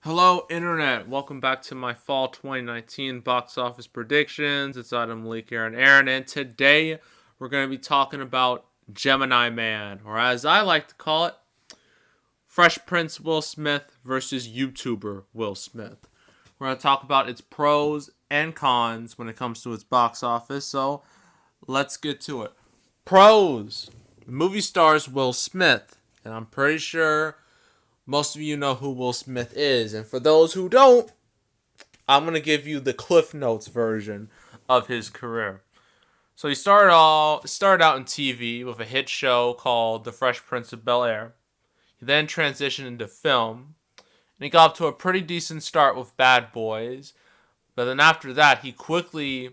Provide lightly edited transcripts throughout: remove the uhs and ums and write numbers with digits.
Hello, Internet. Welcome back to my fall 2019 box office predictions. It's Adam, Malik, Aaron, and today we're going to be talking about Gemini Man, or as I like to call it, Fresh Prince Will Smith versus YouTuber Will Smith. We're going to talk about its pros and cons when it comes to its box office, so let's get to it. Pros. The movie stars Will Smith, and I'm pretty sure most of you know who Will Smith is. And for those who don't, I'm going to give you the Cliff Notes version of his career. So he started out in TV with a hit show called The Fresh Prince of Bel-Air. He then transitioned into film, and he got up to a pretty decent start with Bad Boys. But then after that, he quickly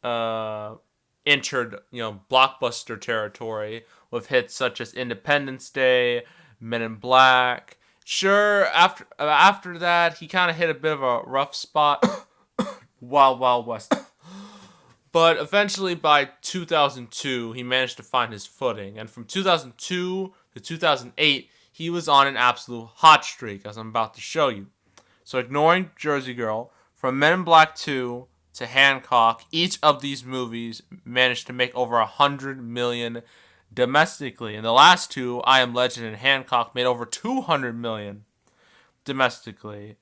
entered, blockbuster territory with hits such as Independence Day, Men in Black. Sure, after that, he kind of hit a bit of a rough spot. Wild Wild West. But eventually, by 2002, he managed to find his footing. And from 2002 to 2008, he was on an absolute hot streak, as I'm about to show you. So ignoring Jersey Girl, from Men in Black 2 to Hancock, each of these movies managed to make over $100 million domestically. And the last two, I Am Legend and Hancock, made over $200 million domestically.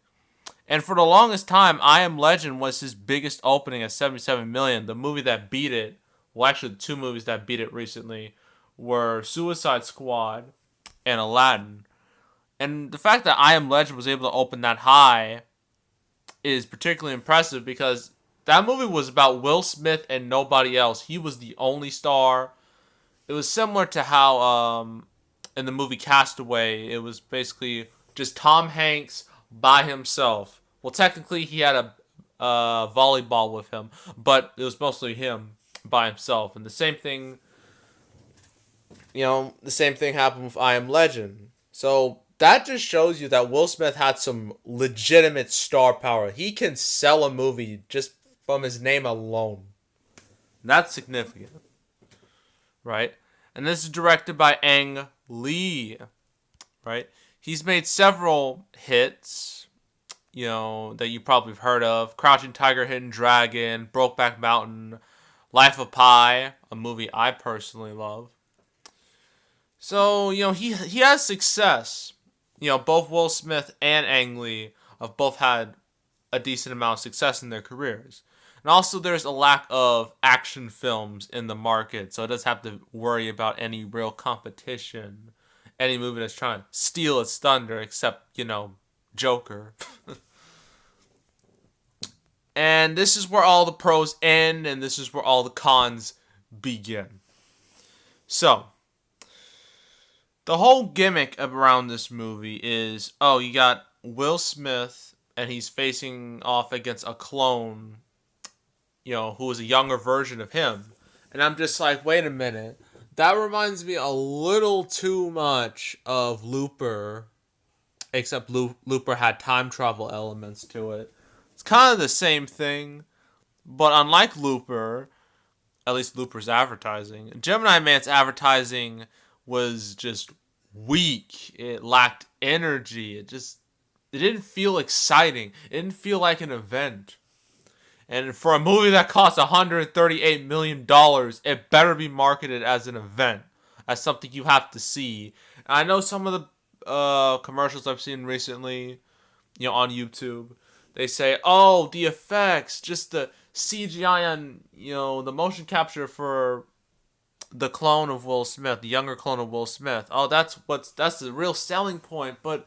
And for the longest time, I Am Legend was his biggest opening at $77 million. The movie that beat it, well, actually, the two movies that beat it recently were Suicide Squad and Aladdin. And the fact that I Am Legend was able to open that high is particularly impressive because that movie was about Will Smith and nobody else. He was the only star. It was similar to how in the movie Castaway, it was basically just Tom Hanks by himself. Well, technically he had a volleyball with him, but it was mostly him by himself. And the same thing happened with I Am Legend. So that just shows you that Will Smith had some legitimate star power. He can sell a movie just from his name alone. That's significant. Right? And this is directed by Ang Lee. Right? He's made several hits, that you probably have heard of. Crouching Tiger, Hidden Dragon, Brokeback Mountain, Life of Pi, a movie I personally love. So, he has success. Both Will Smith and Ang Lee have both had a decent amount of success in their careers. And also there's a lack of action films in the market, so it doesn't have to worry about any real competition. Any movie that's trying to steal its thunder, except, Joker. And this is where all the pros end, and this is where all the cons begin. So, the whole gimmick around this movie is, you got Will Smith, and he's facing off against a clone, who is a younger version of him. And I'm just like, wait a minute. That reminds me a little too much of Looper, except Looper had time travel elements to it. It's kind of the same thing, but unlike Looper, at least Looper's advertising, Gemini Man's advertising was just weak. It lacked energy. It didn't feel exciting. It didn't feel like an event. And for a movie that costs $138 million, it better be marketed as an event, as something you have to see. And I know some of the commercials I've seen recently, on YouTube, they say, the effects, just the CGI on, the motion capture for the clone of Will Smith, the younger clone of Will Smith. That's the real selling point. But,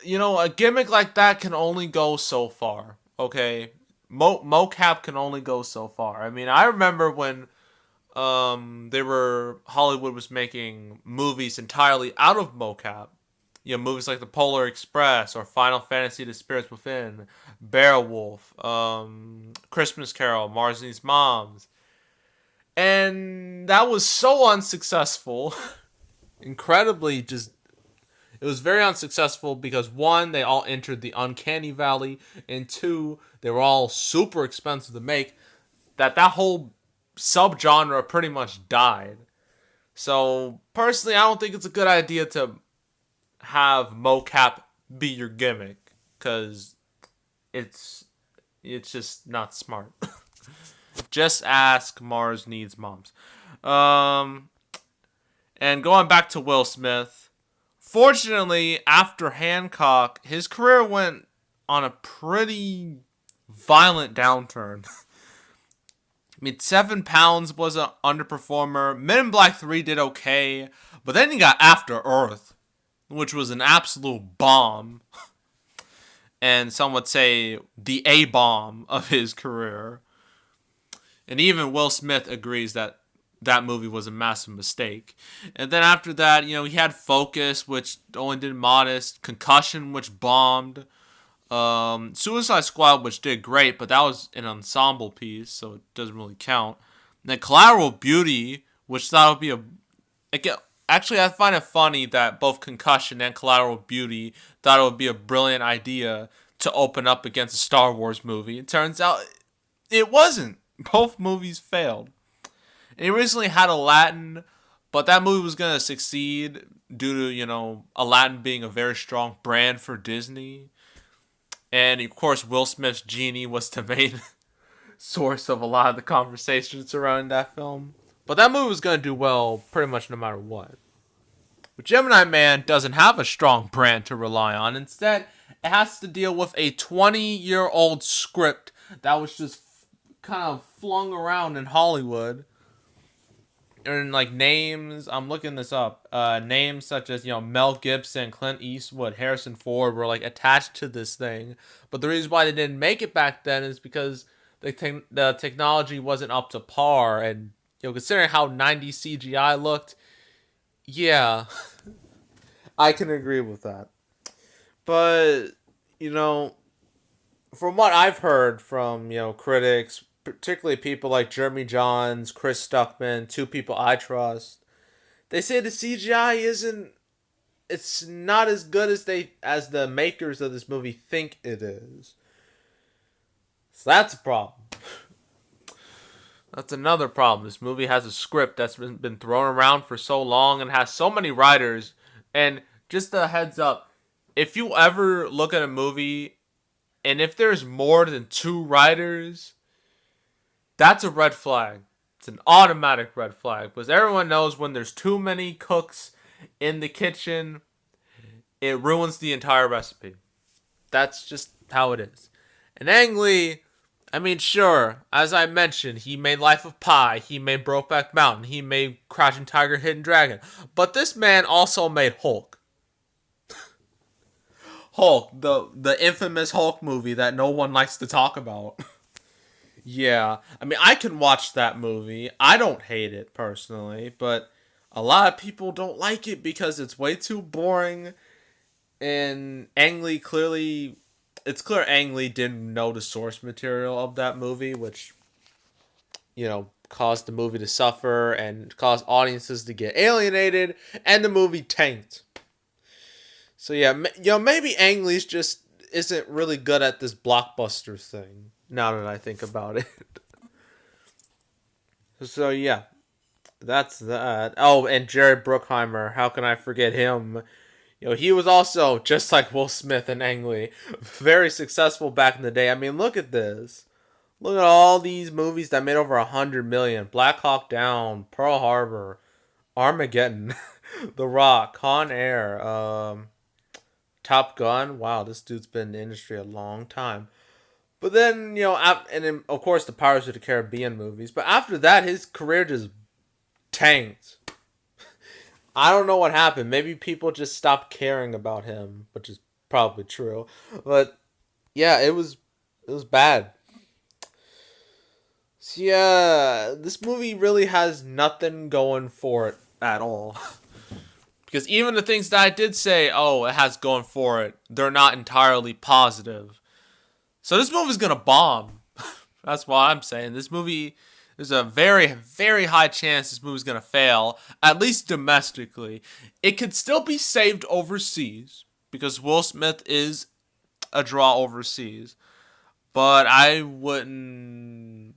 a gimmick like that can only go so far. Okay, mocap can only go so far. I mean, I remember when Hollywood was making movies entirely out of mocap. Movies like The Polar Express or Final Fantasy: The Spirits Within, Beowulf, Christmas Carol, Mars Needs Moms. And that was so unsuccessful. Incredibly it was very unsuccessful because, one, they all entered the uncanny valley, and two, they were all super expensive to make, that whole subgenre pretty much died. So, personally, I don't think it's a good idea to have mocap be your gimmick, because it's just not smart. Just ask Mars Needs Moms. Um, and going back to Will Smith, fortunately, after Hancock, his career went on a pretty violent downturn. I mean, 7 Pounds was an underperformer. Men in Black 3 did okay, but then he got After Earth, which was an absolute bomb. And some would say the A-bomb of his career. And even Will Smith agrees that that movie was a massive mistake. And then after that, he had Focus, which only did modest. Concussion, which bombed. Suicide Squad, which did great, but that was an ensemble piece, so it doesn't really count. And then Collateral Beauty, which thought would be actually, I find it funny that both Concussion and Collateral Beauty thought it would be a brilliant idea to open up against a Star Wars movie. It turns out it wasn't. Both movies failed. And he recently had Aladdin, but that movie was going to succeed due to, Aladdin being a very strong brand for Disney. And, of course, Will Smith's genie was the main source of a lot of the conversations surrounding that film. But that movie was going to do well pretty much no matter what. But Gemini Man doesn't have a strong brand to rely on. Instead, it has to deal with a 20-year-old script that was just kind of flung around in Hollywood. And names, I'm looking this up. Names such as Mel Gibson, Clint Eastwood, Harrison Ford were attached to this thing. But the reason why they didn't make it back then is because the technology wasn't up to par. And considering how 90s CGI looked, yeah, I can agree with that. But from what I've heard from critics, particularly people like Jeremy Jahns, Chris Stuckman, two people I trust, they say the CGI it's not as good as the makers of this movie think it is. So that's a problem. That's another problem. This movie has a script that's been thrown around for so long and has so many writers. And just a heads up, if you ever look at a movie and if there's more than 2 writers, that's a red flag. It's an automatic red flag. Because everyone knows when there's too many cooks in the kitchen, it ruins the entire recipe. That's just how it is. And Ang Lee, I mean, sure, as I mentioned, he made Life of Pi, he made Brokeback Mountain, he made Crouching Tiger, Hidden Dragon. But this man also made Hulk. Hulk, the infamous Hulk movie that no one likes to talk about. Yeah, I mean, I can watch that movie. I don't hate it, personally, but a lot of people don't like it because it's way too boring, and Ang Lee it's clear Ang Lee didn't know the source material of that movie, which, caused the movie to suffer and caused audiences to get alienated, and the movie tanked. So yeah, maybe Ang Lee's just isn't really good at this blockbuster thing, now that I think about it. So yeah, that's that. Oh, and Jared Bruckheimer, how can I forget him? He was also, just like Will Smith and Ang Lee, very successful back in the day. I mean, look at this. Look at all these movies that made over $100 million. Black Hawk Down, Pearl Harbor, Armageddon, The Rock, Con Air, Top Gun. Wow, this dude's been in the industry a long time. But then, and then, of course, the Pirates of the Caribbean movies. But after that, his career just tanked. I don't know what happened. Maybe people just stopped caring about him, which is probably true. But yeah, it was bad. So yeah, this movie really has nothing going for it at all. Because even the things that I did say, it has going for it, they're not entirely positive. So this movie's gonna bomb. That's what I'm saying. This movie, there's a very, very high chance this movie's gonna fail, at least domestically. It could still be saved overseas, because Will Smith is a draw overseas. But I wouldn't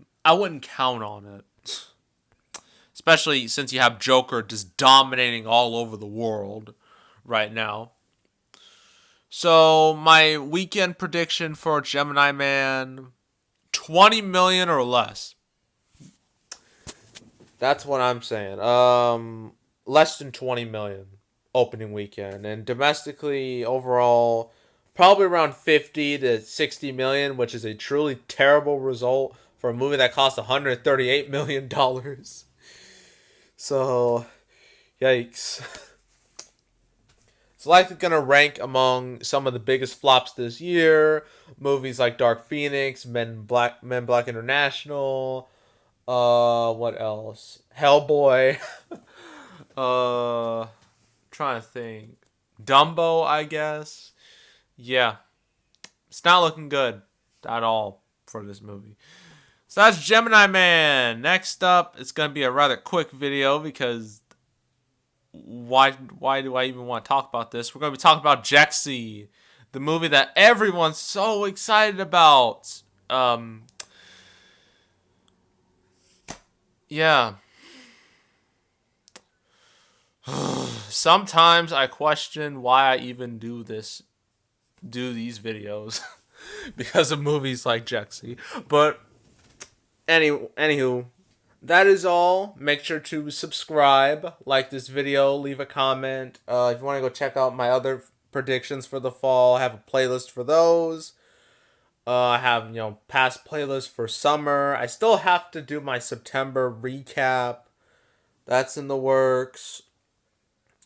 count on it. Especially since you have Joker just dominating all over the world right now. So my weekend prediction for Gemini Man, 20 million or less. That's what I'm saying. Less than 20 million opening weekend, and domestically overall, probably around 50 to 60 million, which is a truly terrible result for a movie that cost 138 million dollars. So, yikes. It's likely gonna rank among some of the biggest flops this year. Movies like Dark Phoenix, Men Black International. What else? Hellboy. uh, Trying to think. Dumbo, I guess. Yeah, it's not looking good at all for this movie. So that's Gemini Man. Next up, it's gonna be a rather quick video because why do I even want to talk about this? We're gonna be talking about Jexy, the movie that everyone's so excited about. Yeah. Sometimes I question why I even do these videos because of movies like Jexy. But anywho, that is all. Make sure to subscribe, like this video, leave a comment. If you want to go check out my other predictions for the fall, I have a playlist for those. I have past playlists for summer. I still have to do my September recap. That's in the works,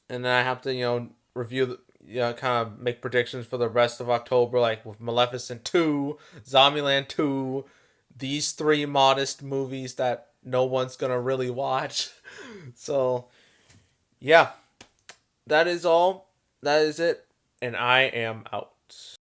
and then I have to review kind of make predictions for the rest of October, like with Maleficent 2, Zombieland 2, these three modest movies that no one's gonna really watch. So yeah, that is all. That is it, and I am out.